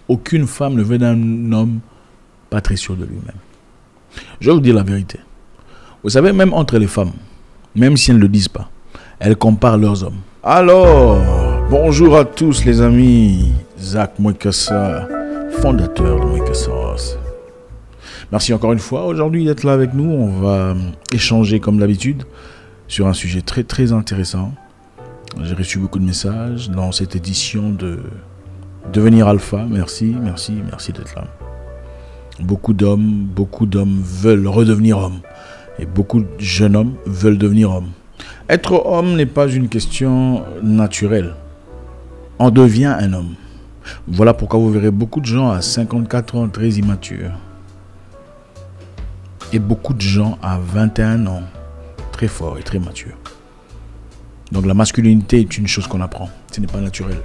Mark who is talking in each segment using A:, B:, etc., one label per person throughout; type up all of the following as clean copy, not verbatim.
A: Aucune femme ne veut d'un homme pas très sûr de lui-même. Je vais vous dire la vérité. Vous savez, même entre les femmes, même si elles ne le disent pas, elles comparent leurs hommes. Alors, bonjour à tous les amis. Zach Mwekassa, fondateur de Mwekassa. Merci encore une fois aujourd'hui d'être là avec nous. On va échanger comme d'habitude sur un sujet très très intéressant. J'ai reçu beaucoup de messages dans cette édition de Devenir Alpha. Merci d'être là. Beaucoup d'hommes veulent redevenir hommes. Et beaucoup de jeunes hommes veulent devenir hommes. Être homme n'est pas une question naturelle. On devient un homme. Voilà pourquoi vous verrez beaucoup de gens à 54 ans très immatures. Et beaucoup de gens à 21 ans très forts et très matures. Donc la masculinité est une chose qu'on apprend. Ce n'est pas naturel.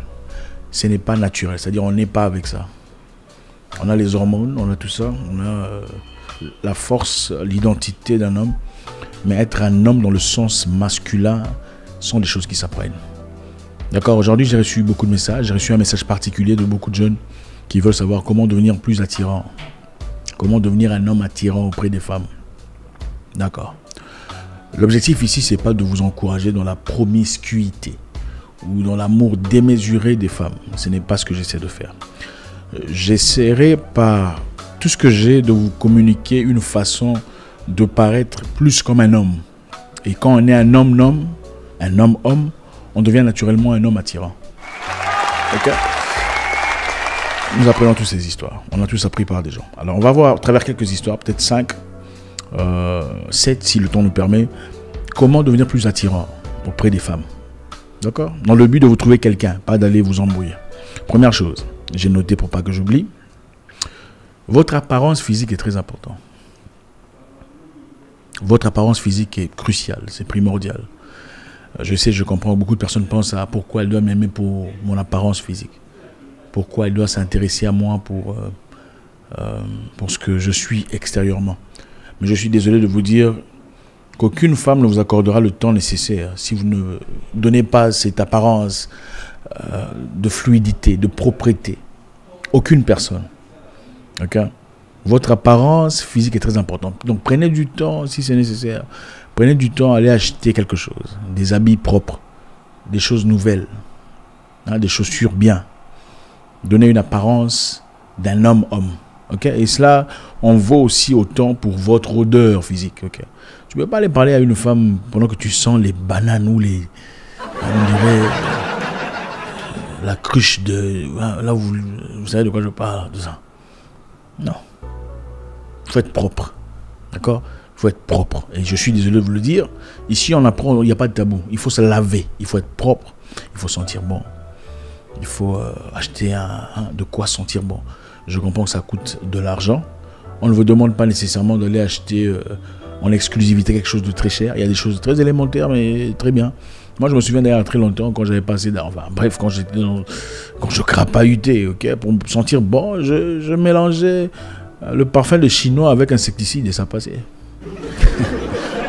A: Ce n'est pas naturel. C'est-à-dire on n'est pas avec ça. On a les hormones, on a tout ça. On a la force, l'identité d'un homme. Mais être un homme dans le sens masculin sont des choses qui s'apprennent. D'accord, aujourd'hui j'ai reçu beaucoup de messages. J'ai reçu un message particulier de beaucoup de jeunes qui veulent savoir comment devenir plus attirant. Comment devenir un homme attirant auprès des femmes. D'accord. L'objectif ici, c'est pas de vous encourager dans la promiscuité ou dans l'amour démesuré des femmes. Ce n'est pas ce que j'essaie de faire. J'essaierai par tout ce que j'ai de vous communiquer une façon de paraître plus comme un homme. Et quand on est un homme, on devient naturellement un homme attirant. Ok? Nous apprenons toutes ces histoires. On a tous appris par des gens. Alors on va voir à travers quelques histoires, peut-être 5, 7 si le temps nous permet, comment devenir plus attirant auprès des femmes. D'accord? Dans le but de vous trouver quelqu'un, pas d'aller vous embrouiller. Première chose, j'ai noté pour pas que j'oublie, votre apparence physique est très importante. Votre apparence physique est cruciale, c'est primordial. Je sais, je comprends, beaucoup de personnes pensent à pourquoi elle doit m'aimer pour mon apparence physique. Pourquoi elle doit s'intéresser à moi pour ce que je suis extérieurement. Mais je suis désolé de vous dire qu'aucune femme ne vous accordera le temps nécessaire si vous ne donnez pas cette apparence de fluidité, de propreté. Aucune personne. Okay? Votre apparence physique est très importante. Donc prenez du temps si c'est nécessaire. Prenez du temps à aller acheter quelque chose. Des habits propres, des choses nouvelles, hein, des chaussures bien. Donnez une apparence d'un homme. Okay? Et cela, on vaut aussi autant pour votre odeur physique. Okay? Tu ne peux pas aller parler à une femme pendant que tu sens les bananes ou les... On dirait... la cruche de... Là, vous savez de quoi je parle, de ça. Non. Il faut être propre. D'accord? Il faut être propre. Et je suis désolé de vous le dire. Ici, on apprend, il n'y a pas de tabou. Il faut se laver. Il faut être propre. Il faut sentir bon. Il faut acheter de quoi sentir bon. Je comprends que ça coûte de l'argent. On ne vous demande pas nécessairement d'aller acheter en exclusivité quelque chose de très cher. Il y a des choses très élémentaires, mais très bien. Moi, je me souviens d'ailleurs très longtemps quand j'avais passé, quand je crapahutais, okay, pour me sentir bon, je mélangeais le parfum de chinois avec insecticide et ça passait.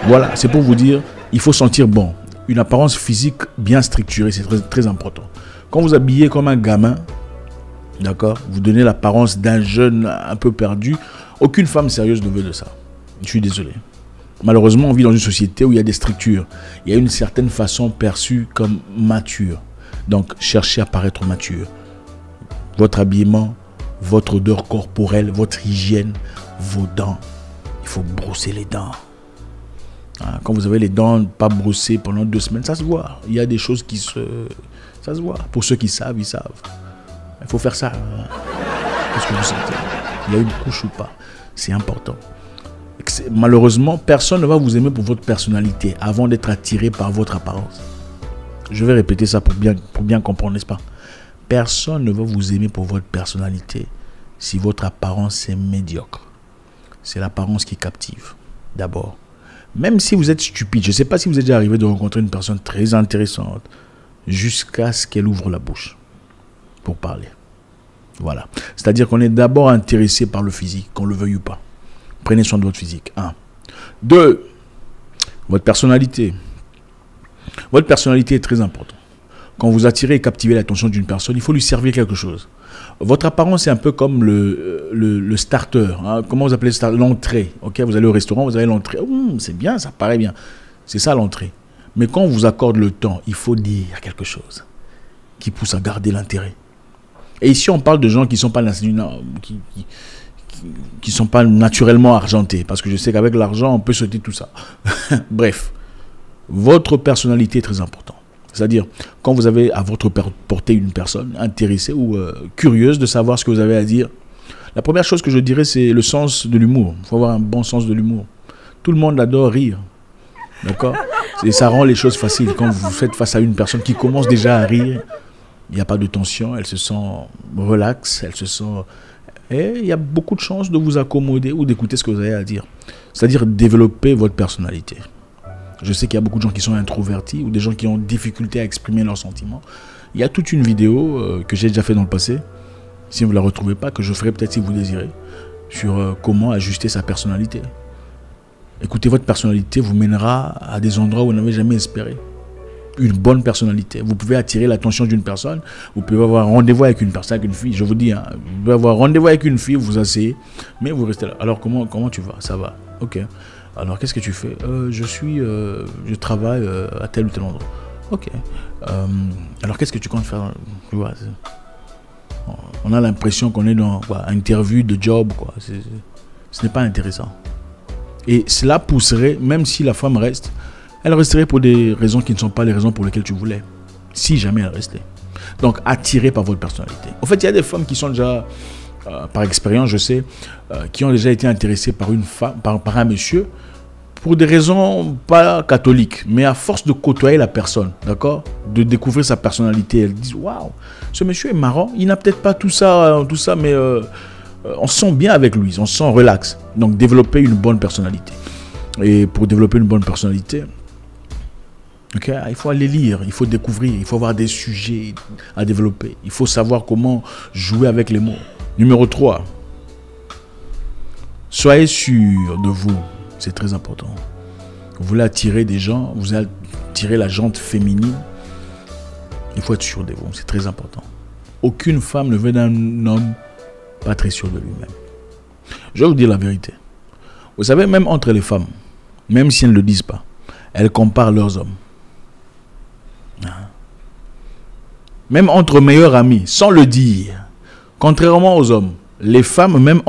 A: Voilà, c'est pour vous dire, il faut sentir bon. Une apparence physique bien structurée, c'est très, très important. Quand vous habillez comme un gamin, d'accord, vous donnez l'apparence d'un jeune un peu perdu, aucune femme sérieuse ne veut de ça. Je suis désolé. Malheureusement, on vit dans une société où il y a des structures. Il y a une certaine façon perçue comme mature. Donc, cherchez à paraître mature. Votre habillement, votre odeur corporelle, votre hygiène, vos dents. Il faut brosser les dents. Quand vous avez les dents pas brossées pendant 2 semaines, ça se voit. Il y a des choses qui ça se voit. Pour ceux qui savent, ils savent. Il faut faire ça. Qu'est-ce que vous sentez? Il y a une couche ou pas? C'est important. Malheureusement, personne ne va vous aimer pour votre personnalité avant d'être attiré par votre apparence. Je vais répéter ça pour bien comprendre, n'est-ce pas? Personne ne va vous aimer pour votre personnalité si votre apparence est médiocre. C'est l'apparence qui captive, d'abord. Même si vous êtes stupide, je ne sais pas si vous êtes déjà arrivé de rencontrer une personne très intéressante jusqu'à ce qu'elle ouvre la bouche pour parler. Voilà. C'est-à-dire qu'on est d'abord intéressé par le physique, qu'on le veuille ou pas. Prenez soin de votre physique. 1. 2. Votre personnalité. Votre personnalité est très importante. Quand vous attirez et captivez l'attention d'une personne, il faut lui servir quelque chose. Votre apparence est un peu comme le starter. Hein. Comment vous appelez ça? L'entrée. Okay, vous allez au restaurant, vous avez l'entrée. C'est bien, ça paraît bien. C'est ça l'entrée. Mais quand on vous accorde le temps, il faut dire quelque chose qui pousse à garder l'intérêt. Et ici, on parle de gens qui ne sont pas qui sont pas naturellement argentés. Parce que je sais qu'avec l'argent, on peut sauter tout ça. Bref, votre personnalité est très importante. C'est-à-dire, quand vous avez à votre portée une personne intéressée ou curieuse de savoir ce que vous avez à dire, la première chose que je dirais, c'est le sens de l'humour. Il faut avoir un bon sens de l'humour. Tout le monde adore rire. D'accord? Et ça rend les choses faciles. Quand vous faites face à une personne qui commence déjà à rire, il n'y a pas de tension, elle se sent relaxe, elle se sent... Et il y a beaucoup de chances de vous accommoder ou d'écouter ce que vous avez à dire. C'est-à-dire développer votre personnalité. Je sais qu'il y a beaucoup de gens qui sont introvertis ou des gens qui ont difficulté à exprimer leurs sentiments. Il y a toute une vidéo que j'ai déjà fait dans le passé, si vous ne la retrouvez pas, que je ferai peut-être si vous désirez, sur comment ajuster sa personnalité. Écoutez, votre personnalité vous mènera à des endroits où vous n'avez jamais espéré. Une bonne personnalité. Vous pouvez attirer l'attention d'une personne, vous pouvez avoir un rendez-vous avec une personne, avec une fille, je vous dis, hein, vous pouvez avoir un rendez-vous avec une fille, vous vous asseyez, mais vous restez là. Alors comment tu vas? Ça va. Ok. Alors qu'est-ce que tu fais? Je travaille à tel ou tel endroit. Ok. Alors qu'est-ce que tu comptes faire? Tu vois, on a l'impression qu'on est dans une interview de job, quoi. Ce n'est pas intéressant. Et cela pousserait, même si la femme reste, elle resterait pour des raisons qui ne sont pas les raisons pour lesquelles tu voulais. Si jamais elle restait. Donc, attirée par votre personnalité. En fait, il y a des femmes qui sont déjà, par expérience, je sais, qui ont déjà été intéressées par une femme, par un monsieur, pour des raisons pas catholiques, mais à force de côtoyer la personne, d'accord, de découvrir sa personnalité, elles disent, waouh, ce monsieur est marrant, il n'a peut-être pas tout ça, mais on se sent bien avec lui, on se sent relax. Donc, développer une bonne personnalité. Et pour développer une bonne personnalité, okay, il faut aller lire, il faut découvrir, il faut avoir des sujets à développer. Il faut savoir comment jouer avec les mots. Numéro 3. Soyez sûr de vous. C'est très important. Vous voulez attirer des gens, vous voulez attirer la gente féminine. Il faut être sûr de vous, c'est très important. Aucune femme ne veut d'un homme pas très sûr de lui-même. Je vais vous dire la vérité. Vous savez, même entre les femmes, même si elles ne le disent pas, elles comparent leurs hommes. Même entre meilleurs amis, sans le dire. Contrairement aux hommes, les femmes, même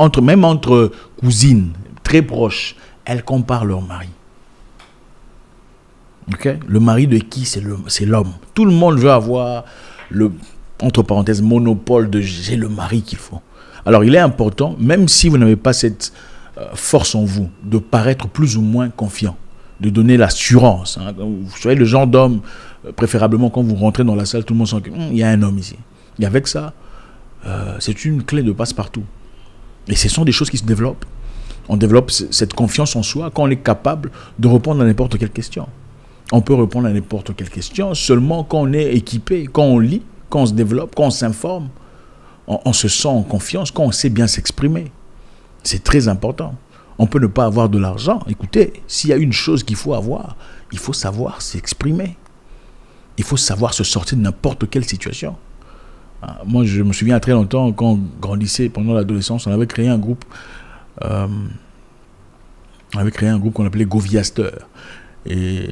A: entre cousines, très proches, elles comparent leur mari. Okay? Le mari de qui? C'est l'homme. Tout le monde veut avoir le, entre parenthèses, monopole de j'ai le mari qu'il faut. Alors il est important, même si vous n'avez pas cette force en vous, de paraître plus ou moins confiant, de donner l'assurance. Hein. Vous soyez le genre d'homme, préférablement quand vous rentrez dans la salle, tout le monde sent qu'il y a un homme ici. Et avec ça, c'est une clé de passe-partout. Et ce sont des choses qui se développent. On développe cette confiance en soi quand on est capable de répondre à n'importe quelle question. On peut répondre à n'importe quelle question seulement quand on est équipé, quand on lit, quand on se développe, quand on s'informe. On se sent en confiance, quand on sait bien s'exprimer. C'est très important. On peut ne pas avoir de l'argent. Écoutez, s'il y a une chose qu'il faut avoir, il faut savoir s'exprimer. Il faut savoir se sortir de n'importe quelle situation. Moi, je me souviens très longtemps, quand on grandissait pendant l'adolescence, on avait créé un groupe qu'on appelait Goviaster. Et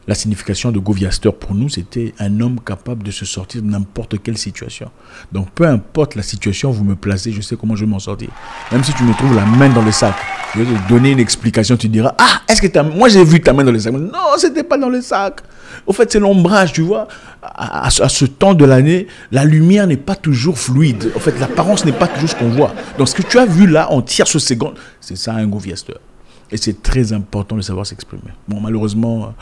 A: la signification de Goviaster pour nous, c'était un homme capable de se sortir de n'importe quelle situation. Donc, peu importe la situation, vous me placez, je sais comment je vais m'en sortir. Même si tu me trouves la main dans le sac, je vais te donner une explication, tu diras, ah, est-ce que moi j'ai vu ta main dans le sac? Non, c'était pas dans le sac. Au fait, c'est l'ombrage, tu vois. À ce temps de l'année, la lumière n'est pas toujours fluide. En fait, l'apparence n'est pas toujours ce qu'on voit. Donc, ce que tu as vu là, en tierce seconde, c'est ça un Goviaster. Et c'est très important de savoir s'exprimer. Bon, malheureusement,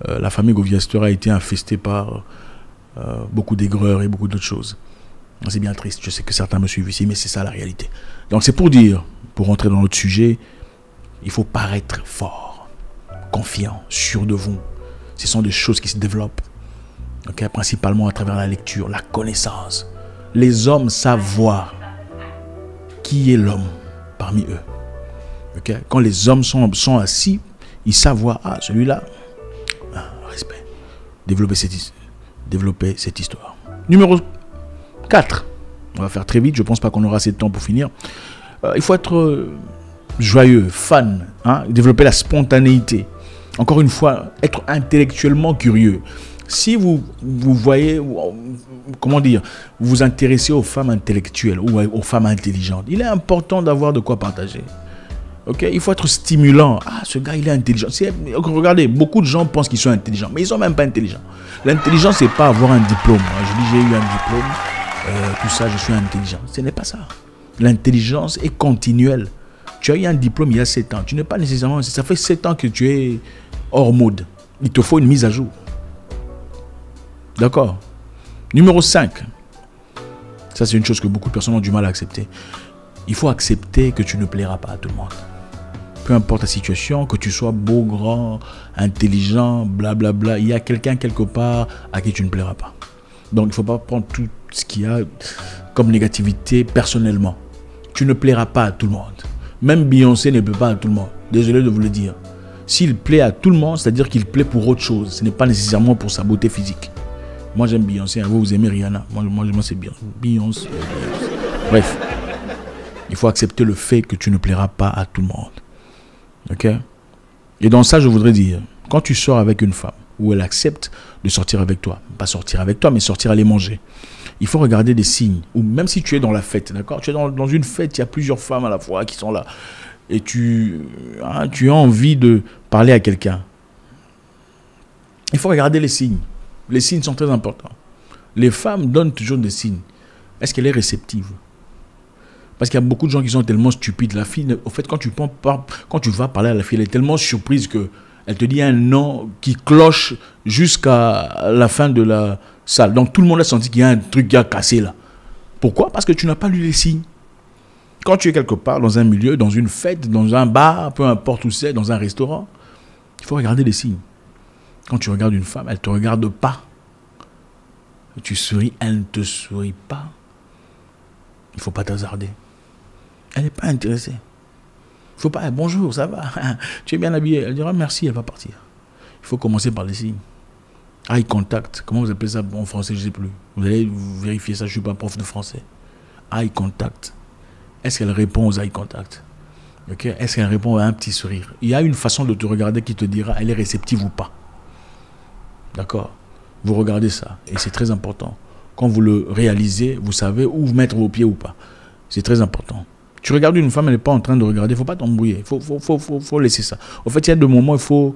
A: la famille Goviaster a été infestée par beaucoup d'aigreurs et beaucoup d'autres choses. C'est bien triste. Je sais que certains me suivent ici, mais c'est ça la réalité. Donc, c'est pour dire, pour rentrer dans notre sujet, il faut paraître fort, confiant, sûr de vous. Ce sont des choses qui se développent, okay, principalement à travers la lecture, la connaissance. Les hommes savent voir qui est l'homme parmi eux. Okay? Quand les hommes sont assis, ils savent voir, ah, celui-là, respect. Développer cette histoire. Numéro 4. On va faire très vite, je ne pense pas qu'on aura assez de temps pour finir. Il faut être joyeux, fan, hein, développer la spontanéité. Encore une fois, être intellectuellement curieux. Si vous voyez, comment dire, vous vous intéressez aux femmes intellectuelles ou aux femmes intelligentes, il est important d'avoir de quoi partager. Okay? Il faut être stimulant. Ah, ce gars, il est intelligent. Regardez, beaucoup de gens pensent qu'ils sont intelligents, mais ils ne sont même pas intelligents. L'intelligence, ce n'est pas avoir un diplôme. Je dis, j'ai eu un diplôme, tout ça, je suis intelligent. Ce n'est pas ça. L'intelligence est continuelle. Tu as eu un diplôme il y a 7 ans. Tu n'es pas nécessairement... Ça fait 7 ans que tu es hors mode. Il te faut une mise à jour. D'accord. Numéro 5. Ça, c'est une chose que beaucoup de personnes ont du mal à accepter. Il faut accepter que tu ne plairas pas à tout le monde. Peu importe la situation, que tu sois beau, grand, intelligent, blablabla, il y a quelqu'un quelque part à qui tu ne plairas pas. Donc, il ne faut pas prendre tout ce qu'il y a comme négativité personnellement. Tu ne plairas pas à tout le monde. Même Beyoncé ne plaît pas à tout le monde. Désolé de vous le dire. S'il plaît à tout le monde, c'est-à-dire qu'il plaît pour autre chose. Ce n'est pas nécessairement pour sa beauté physique. Moi, j'aime Beyoncé. Vous aimez Rihanna. Moi c'est Beyoncé. Bref. Il faut accepter le fait que tu ne plairas pas à tout le monde. Ok? Et dans ça, je voudrais dire, quand tu sors avec une femme, où elle accepte de sortir avec toi, pas sortir avec toi, mais sortir aller manger, il faut regarder des signes. Ou même si tu es dans la fête, d'accord? Tu es dans une fête, il y a plusieurs femmes à la fois qui sont là. Et tu as envie de parler à quelqu'un. Il faut regarder les signes. Les signes sont très importants. Les femmes donnent toujours des signes. Est-ce qu'elle est réceptive? Parce qu'il y a beaucoup de gens qui sont tellement stupides. La fille, au fait, quand tu vas parler à la fille, elle est tellement surprise qu'elle te dit un nom qui cloche jusqu'à la fin de la salle. Donc tout le monde a senti qu'il y a un truc qui a cassé là. Pourquoi? Parce que tu n'as pas lu les signes. Quand tu es quelque part, dans un milieu, dans une fête, dans un bar, peu importe où c'est, dans un restaurant, il faut regarder les signes. Quand tu regardes une femme, elle ne te regarde pas. Tu souris, elle ne te sourit pas. Il ne faut pas t'hasarder. Elle n'est pas intéressée. Il ne faut pas, bonjour, ça va, tu es bien habillé. Elle dira merci, elle va partir. Il faut commencer par les signes. Eye contact, comment vous appelez ça en français, je ne sais plus. Vous allez vérifier ça, je ne suis pas prof de français. Eye contact. Est-ce qu'elle répond aux eye contact? Okay? Est-ce qu'elle répond à un petit sourire? Il y a une façon de te regarder qui te dira elle est réceptive ou pas. D'accord? Vous regardez ça et c'est très important. Quand vous le réalisez, vous savez où mettre vos pieds ou pas. C'est très important. Tu regardes une femme, elle n'est pas en train de regarder, il ne faut pas t'embrouiller. Il faut laisser ça. En fait, il y a des moments où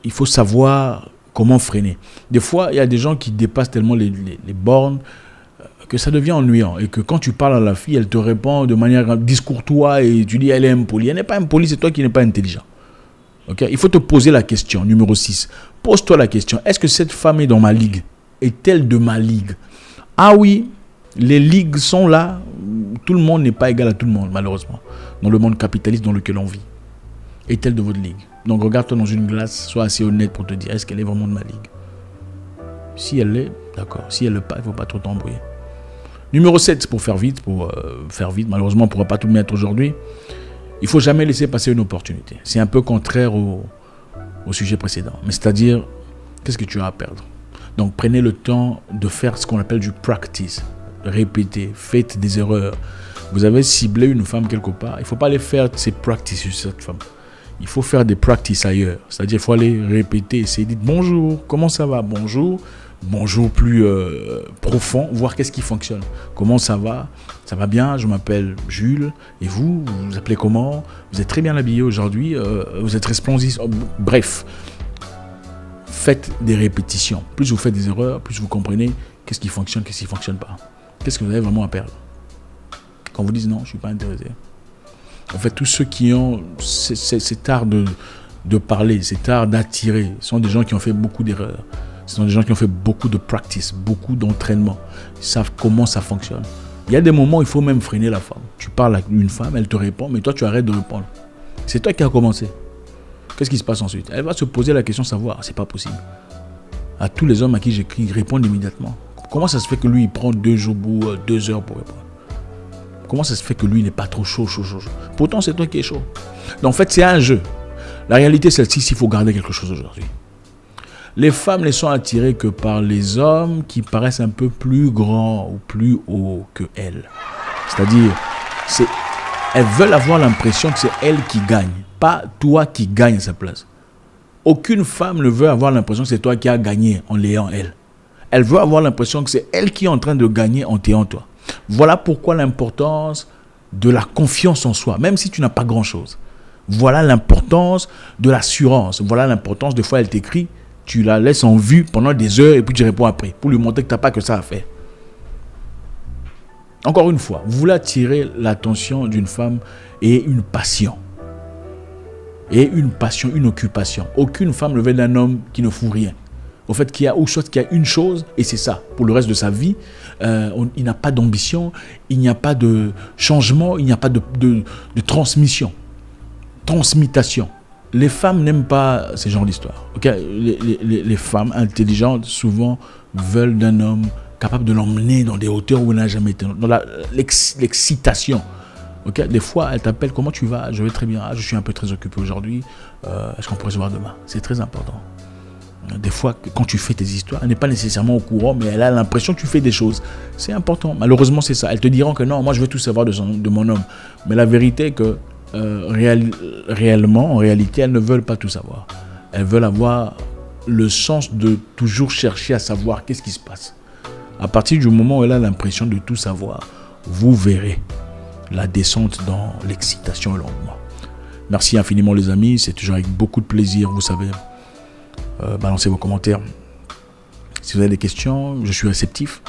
A: il faut savoir comment freiner. Des fois, il y a des gens qui dépassent tellement les bornes que ça devient ennuyant. Et que quand tu parles à la fille, elle te répond de manière discourtoise et tu dis elle est impolie. Elle n'est pas impolie, c'est toi qui n'es pas intelligent. Okay? Il faut te poser la question, numéro 6. Pose-toi la question, est-ce que cette femme est dans ma ligue? Est-elle de ma ligue? Ah oui, les ligues sont là. Tout le monde n'est pas égal à tout le monde, malheureusement. Dans le monde capitaliste dans lequel on vit. Est-elle de votre ligue? Donc regarde-toi dans une glace, sois assez honnête pour te dire, est-ce qu'elle est vraiment de ma ligue? Si elle l'est, d'accord. Si elle ne l'est pas, il ne faut pas trop t'embrouiller. Numéro 7, pour faire vite, malheureusement on ne pourra pas tout mettre aujourd'hui. Il ne faut jamais laisser passer une opportunité. C'est un peu contraire au sujet précédent. Mais c'est-à-dire, qu'est-ce que tu as à perdre? Donc prenez le temps de faire ce qu'on appelle du practice. Répétez, faites des erreurs. Vous avez ciblé une femme quelque part, il ne faut pas aller faire ces practices sur cette femme. Il faut faire des practices ailleurs. C'est-à-dire, il faut aller répéter, essayer de dire bonjour, comment ça va? Bonjour. Bonjour plus profond, voir qu'est-ce qui fonctionne. Comment ça va? Ça va bien, je m'appelle Jules. Et vous, vous vous appelez comment? Vous êtes très bien habillé aujourd'hui, vous êtes resplendissant. Bref, faites des répétitions. Plus vous faites des erreurs, plus vous comprenez qu'est-ce qui fonctionne, qu'est-ce qui ne fonctionne pas. Qu'est-ce que vous avez vraiment à perdre? Quand vous dites non, je ne suis pas intéressé. En fait, tous ceux qui ont cet art de parler, cet art d'attirer, sont des gens qui ont fait beaucoup d'erreurs. Ce sont des gens qui ont fait beaucoup de practice, beaucoup d'entraînement. Ils savent comment ça fonctionne. Il y a des moments où il faut même freiner la femme. Tu parles à une femme, elle te répond, mais toi, tu arrêtes de répondre. C'est toi qui as commencé. Qu'est-ce qui se passe ensuite? Elle va se poser la question de savoir, c'est pas possible. À tous les hommes à qui j'écris, ils répondent immédiatement. Comment ça se fait que lui, il prend 2 jours ou 2 heures pour répondre? Comment ça se fait que lui, il n'est pas trop chaud? Pourtant, c'est toi qui es chaud. Donc, en fait, c'est un jeu. La réalité, celle-ci, il faut garder quelque chose aujourd'hui. Les femmes ne sont attirées que par les hommes qui paraissent un peu plus grands ou plus hauts que elles. C'est-à-dire, elles veulent avoir l'impression que c'est elles qui gagnent, pas toi qui gagne à sa place. Aucune femme ne veut avoir l'impression que c'est toi qui as gagné en l'ayant elle. Elle veut avoir l'impression que c'est elle qui est en train de gagner en t'ayant toi. Voilà pourquoi l'importance de la confiance en soi, même si tu n'as pas grand-chose. Voilà l'importance de l'assurance. Voilà l'importance, des fois elle t'écrit, tu la laisses en vue pendant des heures et puis tu réponds après, pour lui montrer que tu n'as pas que ça à faire. Encore une fois, vous voulez attirer l'attention d'une femme et une passion. Et une passion, une occupation. Aucune femme ne veut d'un homme qui ne fout rien. Au fait qu'il y a, ou soit qu'il y a une chose, et c'est ça, pour le reste de sa vie, il n'a pas d'ambition, il n'y a pas de changement, il n'y a pas de transmission, transmutation. Les femmes n'aiment pas ce genre d'histoire. Okay? Les femmes intelligentes, souvent, veulent d'un homme capable de l'emmener dans des hauteurs où il n'a jamais été. Dans l'excitation. Okay? Des fois, elle t'appelle, comment tu vas? Je vais très bien, je suis un peu très occupé aujourd'hui, est-ce qu'on pourrait se voir demain? C'est très important. Des fois, quand tu fais tes histoires, elle n'est pas nécessairement au courant, mais elle a l'impression que tu fais des choses. C'est important. Malheureusement, c'est ça. Elles te diront que non, moi je veux tout savoir de mon homme. Mais la vérité est que réellement, en réalité, elles ne veulent pas tout savoir. Elles veulent avoir le sens de toujours chercher à savoir qu'est-ce qui se passe. À partir du moment où elle a l'impression de tout savoir, vous verrez la descente dans l'excitation et l'engouement. Merci infiniment les amis, c'est toujours avec beaucoup de plaisir, vous savez. Balancez vos commentaires. Si vous avez des questions, je suis réceptif.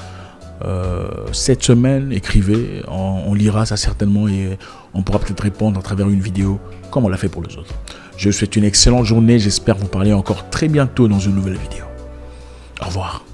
A: Cette semaine, écrivez, on lira ça certainement et on pourra peut-être répondre à travers une vidéo comme on l'a fait pour les autres. Je vous souhaite une excellente journée, j'espère vous parler encore très bientôt dans une nouvelle vidéo. Au revoir.